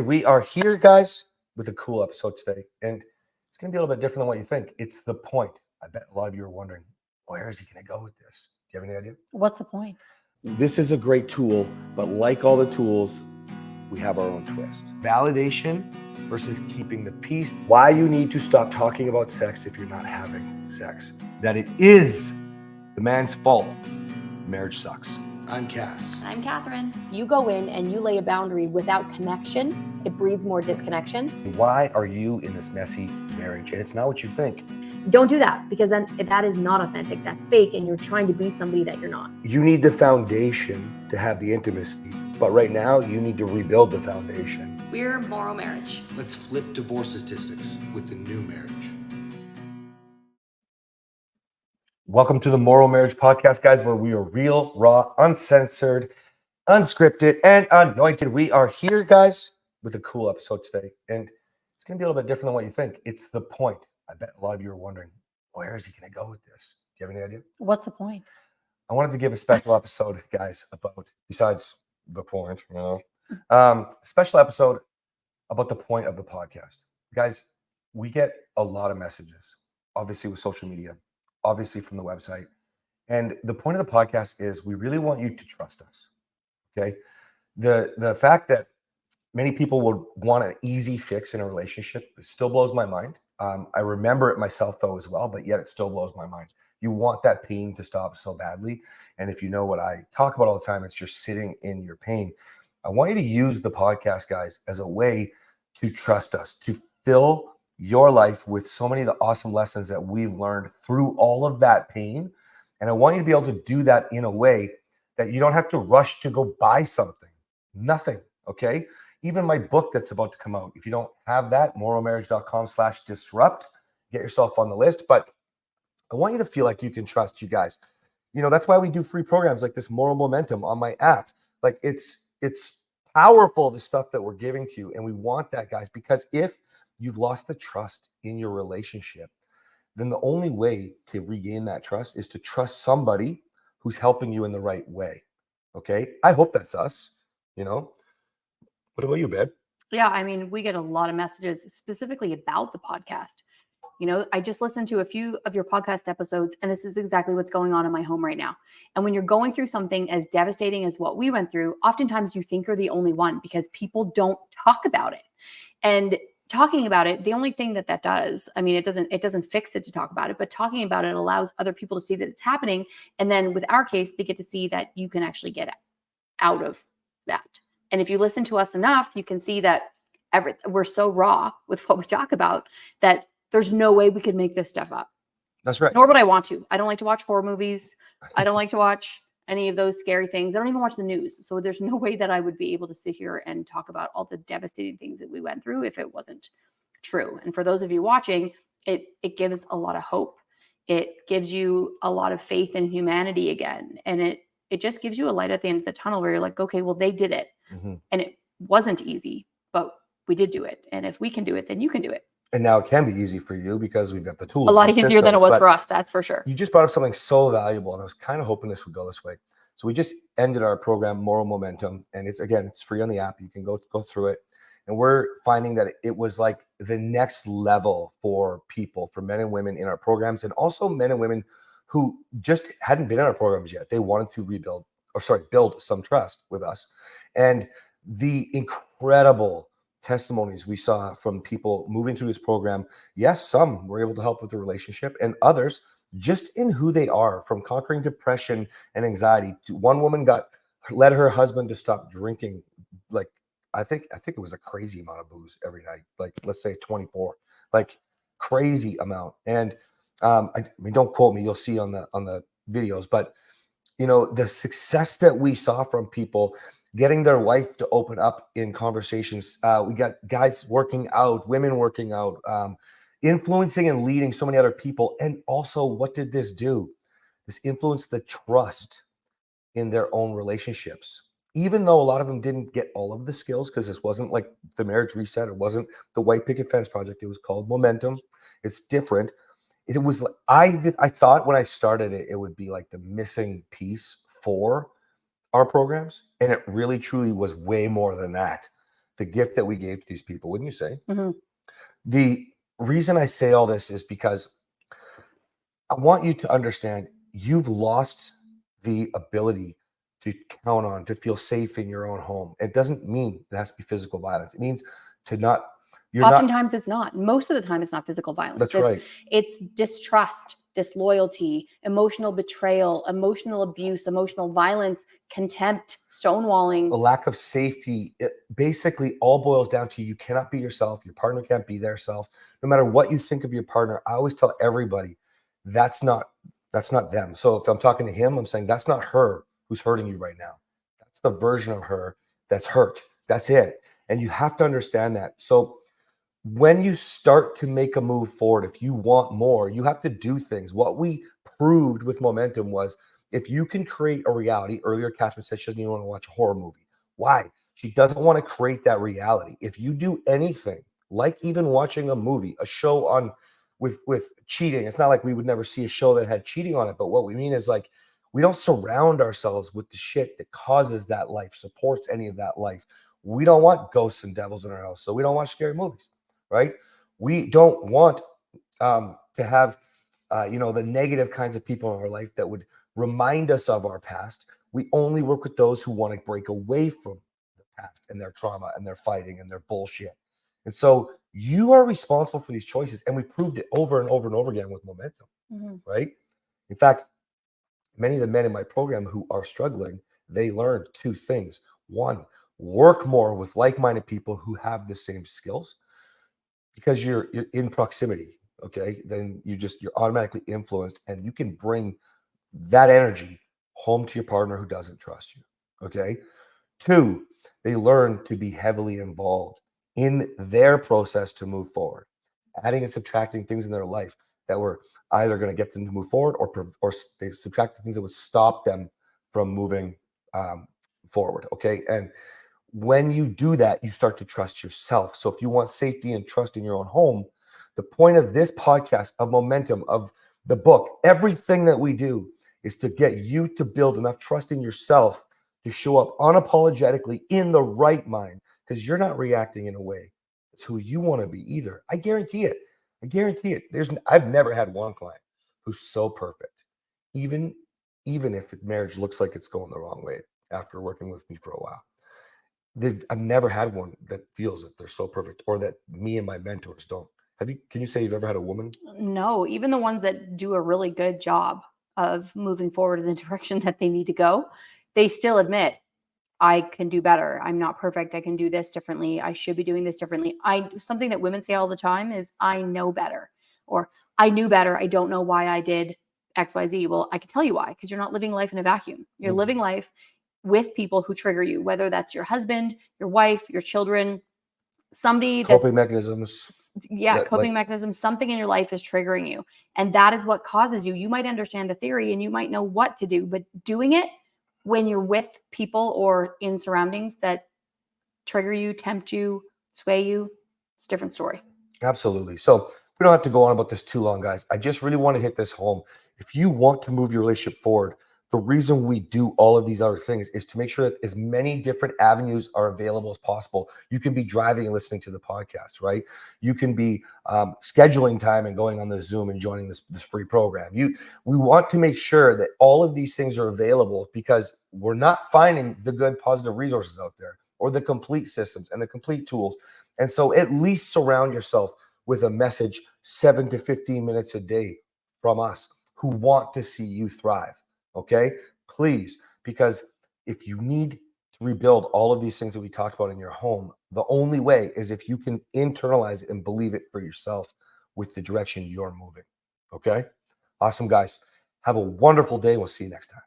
We are here, guys, with a cool episode today, and it's going to be a little bit different than what you think. It's the point. I bet a lot of you are wondering, where is he going to go with this? Do you have any idea? What's the point? This is a great tool, but like all the tools, we have our own twist. Validation versus keeping the peace. Why you need to stop talking about sex if you're not having sex. That it is the man's fault. Marriage sucks. I'm Cass. I'm Kathryn. You go in and you lay a boundary without connection. It breeds more disconnection. Why are you in this messy marriage? And it's not what you think. Don't do that, because then that is not authentic. That's fake, and you're trying to be somebody that you're not. You need the foundation to have the intimacy, but right now you need to rebuild the foundation. We're MorrowMarriage. Let's flip divorce statistics with the new marriage. Welcome to the MorrowMarriage podcast, guys, where we are real, raw, uncensored, unscripted, and anointed. We are here, guys, with a cool episode today, and it's going to be a little bit different than what you think. It's the point. I bet a lot of you are wondering, where is he going to go with this? Do you have any idea? What's the point? I wanted to give a special episode, guys, about, besides the point, special episode about the point of the podcast. Guys, we get a lot of messages, obviously with social media, obviously from the website. And the point of the podcast is we really want you to trust us, okay? The fact that many people would want an easy fix in a relationship, it still blows my mind. I remember it myself, though, as well, but yet it still blows my mind. You want that pain to stop so badly. And if you know what I talk about all the time, it's just sitting in your pain. I want you to use the podcast, guys, as a way to trust us, to fill your life with so many of the awesome lessons that we've learned through all of that pain. And I want you to be able to do that in a way that you don't have to rush to go buy something. Nothing, okay? Even my book that's about to come out, if you don't have that, morrowmarriage.com/disrupt, get yourself on the list. But I want you to feel like you can trust you guys. You know, that's why we do free programs like this Moral Momentum on my app. Like it's powerful, the stuff that we're giving to you. And we want that, guys, because if you've lost the trust in your relationship, then the only way to regain that trust is to trust somebody who's helping you in the right way. Okay. I hope that's us, you know. What about you, babe? Yeah, I mean, we get a lot of messages specifically about the podcast. You know, I just listened to a few of your podcast episodes, and this is exactly what's going on in my home right now. And when you're going through something as devastating as what we went through, oftentimes you think you're the only one because people don't talk about it. And talking about it, the only thing that does, I mean, it doesn't fix it to talk about it, but talking about it allows other people to see that it's happening. And then with our case, they get to see that you can actually get out of that. And if you listen to us enough, you can see that we're so raw with what we talk about that there's no way we could make this stuff up. That's right. Nor would I want to. I don't like to watch horror movies. I don't like to watch any of those scary things. I don't even watch the news. So there's no way that I would be able to sit here and talk about all the devastating things that we went through if it wasn't true. And for those of you watching, it gives a lot of hope. It gives you a lot of faith in humanity again. And it just gives you a light at the end of the tunnel where you're like, okay, well, they did it. Mm-hmm. And it wasn't easy, but we did do it. And if we can do it, then you can do it. And now it can be easy for you because we've got the tools. A lot easier than it was for us, that's for sure. You just brought up something so valuable, and I was kind of hoping this would go this way. So we just ended our program, Moral Momentum, and it's free on the app. You can go through it. And we're finding that it was like the next level for people, for men and women in our programs, and also men and women who just hadn't been in our programs yet. They wanted to build some trust with us. And the incredible testimonies we saw from people moving through this program, yes, some were able to help with the relationship, and others just in who they are, from conquering depression and anxiety. One woman led her husband to stop drinking, like I think it was a crazy amount of booze every night, like let's say 24, like crazy amount. And I mean, don't quote me, you'll see on the videos, but you know, the success that we saw from people getting their wife to open up in conversations. We got guys working out, women working out, influencing and leading so many other people. And also, what did this do? This influenced the trust in their own relationships. Even though a lot of them didn't get all of the skills, because this wasn't like the Marriage Reset, it wasn't the White Picket Fence Project, it was called Momentum. It's different. It was, I thought when I started it, it would be like the missing piece for our programs. And it really truly was way more than that. the gift that we gave to these people, wouldn't you say? Mhm. The reason I say all this is because I want you to understand you've lost the ability to count on, to feel safe in your own home. It doesn't mean it has to be physical violence. It means to not, you're not, Oftentimes it's not. Most of the time it's not physical violence. that's right. It's distrust, disloyalty, emotional betrayal, emotional abuse, emotional violence, contempt, stonewalling. A lack of safety. It basically all boils down to you cannot be yourself. Your partner can't be their self. No matter what you think of your partner, I always tell everybody that's not them. So if I'm talking to him, I'm saying that's not her who's hurting you right now. That's the version of her that's hurt. That's it. And you have to understand that. So when you start to make a move forward, if you want more, you have to do things. What we proved with momentum was if you can create a reality. Earlier, Kathryn said she doesn't even want to watch a horror movie. Why? She doesn't want to create that reality. If you do anything, like even watching a movie, a show on with cheating, it's not like we would never see a show that had cheating on it. But what we mean is like we don't surround ourselves with the shit that causes that life, supports any of that life. We don't want ghosts and devils in our house, so we don't watch scary movies. Right? We don't want to have, the negative kinds of people in our life that would remind us of our past. We only work with those who want to break away from the past and their trauma and their fighting and their bullshit. And so you are responsible for these choices. And we proved it over and over and over again with momentum, Mhm. right? In fact, many of the men in my program who are struggling, they learned two things. One, work more with like-minded people who have the same skills. Because you're in proximity, okay, then you're automatically influenced and you can bring that energy home to your partner who doesn't trust you. Okay. Two, they learn to be heavily involved in their process to move forward, adding and subtracting things in their life that were either going to get them to move forward or they subtracted things that would stop them from moving forward. Okay. And when you do that, you start to trust yourself. So if you want safety and trust in your own home, the point of this podcast, of momentum, of the book, everything that we do is to get you to build enough trust in yourself to show up unapologetically in the right mind, because you're not reacting in a way that's who you want to be either. I guarantee it. I guarantee it. I've never had one client who's so perfect, even if the marriage looks like it's going the wrong way after working with me for a while. I've never had one that feels that they're so perfect, or that me and my mentors don't. Can you say you've ever had a woman? No, even the ones that do a really good job of moving forward in the direction that they need to go, they still admit, I can do better. I'm not perfect. I can do this differently. I should be doing this differently. Something that women say all the time is I know better, or I knew better. I don't know why I did XYZ. Well, I can tell you why, because you're not living life in a vacuum. You're Mhm. living life with people who trigger you, whether that's your husband, your wife, your children, somebody that's Coping mechanisms. coping mechanism, something in your life is triggering you. And that is what causes you. You might understand the theory and you might know what to do, but doing it when you're with people or in surroundings that trigger you, tempt you, sway you, it's a different story. Absolutely. So we don't have to go on about this too long, guys. I just really want to hit this home. If you want to move your relationship forward, the reason we do all of these other things is to make sure that as many different avenues are available as possible. You can be driving and listening to the podcast, right? You can be scheduling time and going on the Zoom and joining this free program. We want to make sure that all of these things are available, because we're not finding the good, positive resources out there, or the complete systems and the complete tools. And so at least surround yourself with a message 7 to 15 minutes a day from us who want to see you thrive. Okay, please, because if you need to rebuild all of these things that we talked about in your home, the only way is if you can internalize it and believe it for yourself with the direction you're moving. Okay, awesome, guys. Have a wonderful day. We'll see you next time.